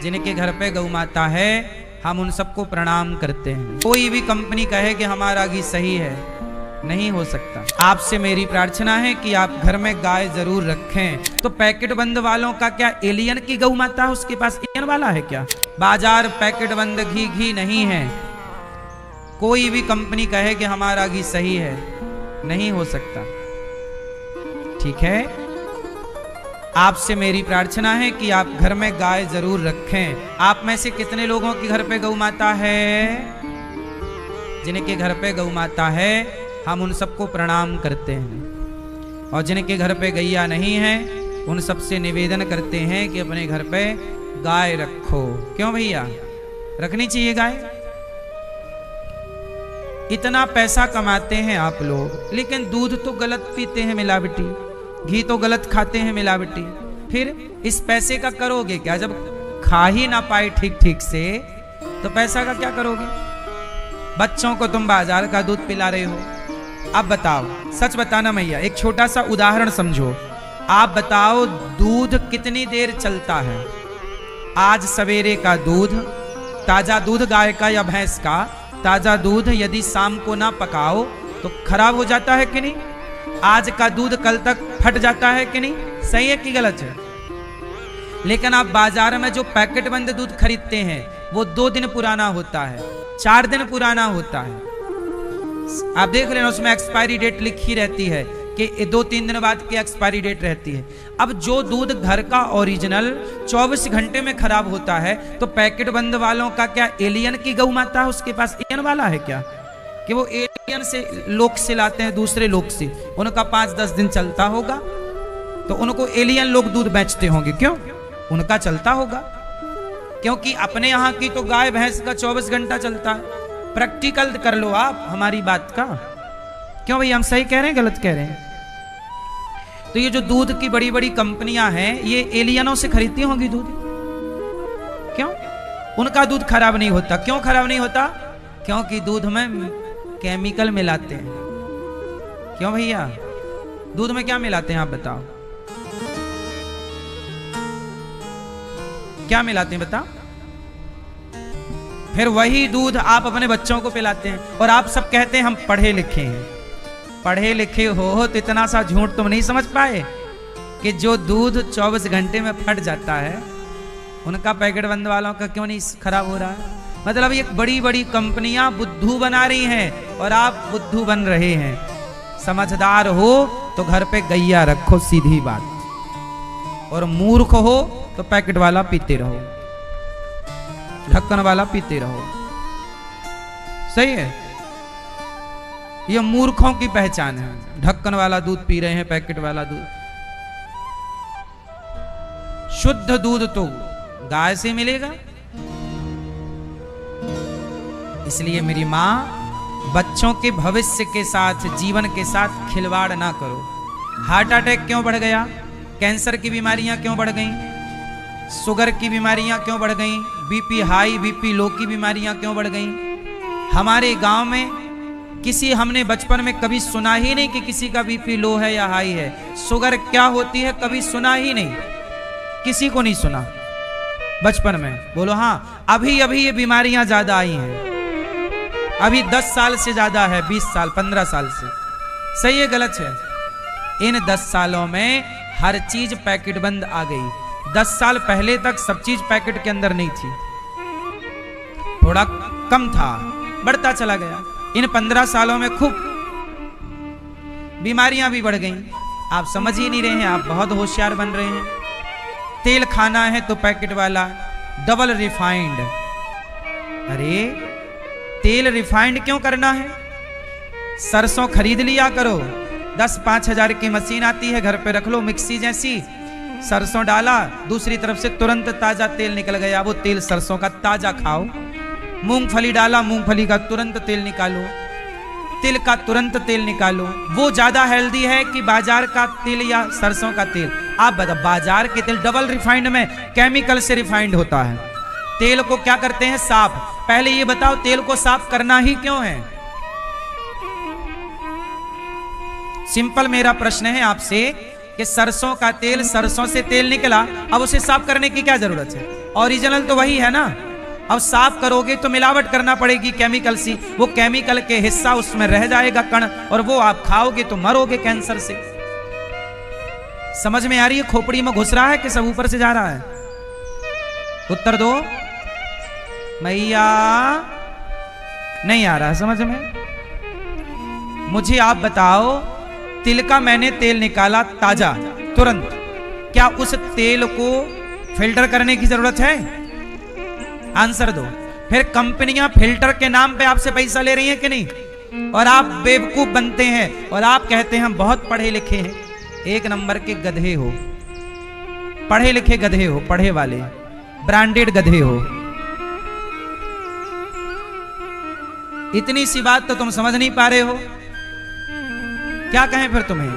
जिनके घर पे गौ माता है हम उन सबको प्रणाम करते हैं। कोई भी कंपनी कहे कि हमारा घी सही है, नहीं हो सकता। आपसे मेरी प्रार्थना है कि आप घर में गाय जरूर रखें। तो पैकेट बंद वालों का क्या एलियन की गौ माता है, उसके पास एलियन वाला है क्या? बाजार पैकेट बंद घी नहीं है। कोई भी कंपनी कहे कि हमारा घी सही है, नहीं हो सकता। ठीक है, आपसे मेरी प्रार्थना है कि आप घर में गाय जरूर रखें। आप में से कितने लोगों के घर पे गौ माता है? जिनके घर पे गौ माता है हम उन सबको प्रणाम करते हैं, और जिनके घर पे गैया नहीं है उन सबसे निवेदन करते हैं कि अपने घर पे गाय रखो। क्यों भैया, रखनी चाहिए गाय। इतना पैसा कमाते हैं आप लोग, लेकिन दूध तो गलत पीते हैं मिलावटी, घी तो गलत खाते हैं मिलावटी। फिर इस पैसे का करोगे क्या? जब खा ही ना पाए ठीक ठीक से तो पैसा का क्या करोगे? बच्चों को तुम बाजार का दूध पिला रहे हो। अब बताओ, सच बताना मैया, एक छोटा सा उदाहरण समझो। आप बताओ दूध कितनी देर चलता है? आज सवेरे का दूध, ताजा दूध गाय का या भैंस का ताजा दूध यदि शाम को ना पकाओ तो खराब हो जाता है कि नहीं? आज का दूध कल तक फट जाता है कि नहीं? सही है कि गलत है? लेकिन आप बाजार में जो पैकेट बंद दूध खरीदते हैं वो 2 दिन पुराना होता है, 4 दिन पुराना होता है। आप देख रहे हैं उसमें एक्सपायरी डेट लिखी रहती है कि 2-3 दिन बाद की एक्सपायरी डेट रहती है। अब जो दूध घर का ओरिजिनल 24 घंटे में खराब होता है, तो पैकेट बंद वालों का क्या एलियन की गौ माता है, उसके पास एलियन वाला है क्या? कि वो एलियन से लोग से लाते हैं, दूसरे लोग से, उनका 5-10 दिन चलता होगा तो उनको एलियन लोग दूध बेचते होंगे। क्यों? उनका चलता होगा, क्योंकि अपने यहाँ की तो गाय भैंस का 24 घंटा चलता है। प्रैक्टिकल कर लो आप हमारी बात का। क्यों भाई, हम सही कह रहे हैं गलत कह रहे हैं? तो ये जो दूध की बड़ी बड़ी कंपनियां हैं ये एलियनों से खरीदती होंगी दूध। क्यों? उनका दूध खराब नहीं होता। क्यों खराब नहीं होता? क्योंकि दूध में केमिकल मिलाते हैं। क्यों भैया, दूध में क्या मिलाते हैं आप बताओ? क्या मिलाते हैं बताओ? फिर वही दूध आप अपने बच्चों को पिलाते हैं, और आप सब कहते हैं हम पढ़े लिखे हैं। पढ़े लिखे हो तो इतना सा झूठ तुम नहीं समझ पाए कि जो दूध 24 घंटे में फट जाता है उनका पैकेट बंद वालों का क्यों नहीं खराब हो रहा है? मतलब ये बड़ी बड़ी कंपनियां बुद्धू बना रही हैं और आप बुद्धू बन रहे हैं। समझदार हो तो घर पे गैया रखो, सीधी बात। और मूर्ख हो तो पैकेट वाला पीते रहो, ढक्कन वाला पीते रहो। सही है? यह मूर्खों की पहचान है। ढक्कन वाला दूध पी रहे हैं, पैकेट वाला दूध। शुद्ध दूध तो गाय से मिलेगा। इसलिए मेरी मां, बच्चों के भविष्य के साथ, जीवन के साथ खिलवाड़ ना करो। हार्ट अटैक क्यों बढ़ गया? कैंसर की बीमारियां क्यों बढ़ गई? शुगर की बीमारियां क्यों बढ़ गई? बीपी हाई, बीपी लो की बीमारियां क्यों बढ़ गई? हमारे गांव में हमने बचपन में कभी सुना ही नहीं कि किसी का बीपी लो है या हाई है। शुगर क्या होती है कभी सुना ही नहीं, किसी को नहीं सुना बचपन में। बोलो हाँ, अभी अभी ये बीमारियां ज्यादा आई हैं। अभी 10 साल से ज्यादा है, 20 साल 15 साल से। सही है गलत है? इन 10 सालों में हर चीज पैकेट बंद आ गई। 10 साल पहले तक सब चीज पैकेट के अंदर नहीं थी, थोड़ा कम था, बढ़ता चला गया। इन 15 सालों में खूब बीमारियां भी बढ़ गईं। आप समझ ही नहीं रहे हैं, आप बहुत होशियार बन रहे हैं। तेल खाना है तो पैकेट वाला डबल रिफाइंड। अरे तेल रिफाइंड क्यों करना है? सरसों खरीद लिया करो, 10-5 हजार की मशीन आती है, घर पे रख लो, मिक्सी जैसी। सरसों डाला, दूसरी तरफ से तुरंत ताजा तेल निकल गया। वो तेल सरसों का ताजा खाओ। मूंगफली डाला, मूंगफली का तुरंत तेल निकालो, तिल का तुरंत तेल निकालो। वो ज्यादा हेल्दी है कि बाजार का तेल या सरसों का तेल? आप बताओ, बाजार के तेल डबल रिफाइंड में केमिकल से रिफाइंड होता है। तेल को क्या करते हैं? साफ। पहले ये बताओ, तेल को साफ करना ही क्यों है? सिंपल मेरा प्रश्न है आपसे कि सरसों का तेल, सरसों से तेल निकला, अब उसे साफ करने की क्या जरूरत है? ओरिजिनल तो वही है ना। अब साफ करोगे तो मिलावट करना पड़ेगी केमिकल सी, वो केमिकल के हिस्सा उसमें रह जाएगा कण, और वो आप खाओगे तो मरोगे कैंसर से। समझ में आ रही है? खोपड़ी में घुस रहा है कि सब ऊपर से जा रहा है? उत्तर दो मैया। नहीं आ रहा समझ में? मुझे आप बताओ, तिल का मैंने तेल निकाला ताजा तुरंत, क्या उस तेल को फिल्टर करने की जरूरत है? आंसर दो। फिर कंपनियां फिल्टर के नाम पे आपसे पैसा ले रही हैं कि नहीं? और आप बेवकूफ बनते हैं और आप कहते हैं हम बहुत पढ़े लिखे हैं। एक नंबर के गधे हो, पढ़े लिखे गधे हो, पढ़े वाले ब्रांडेड गधे हो। इतनी सी बात तो तुम समझ नहीं पा रहे हो, क्या कहें फिर तुम्हें?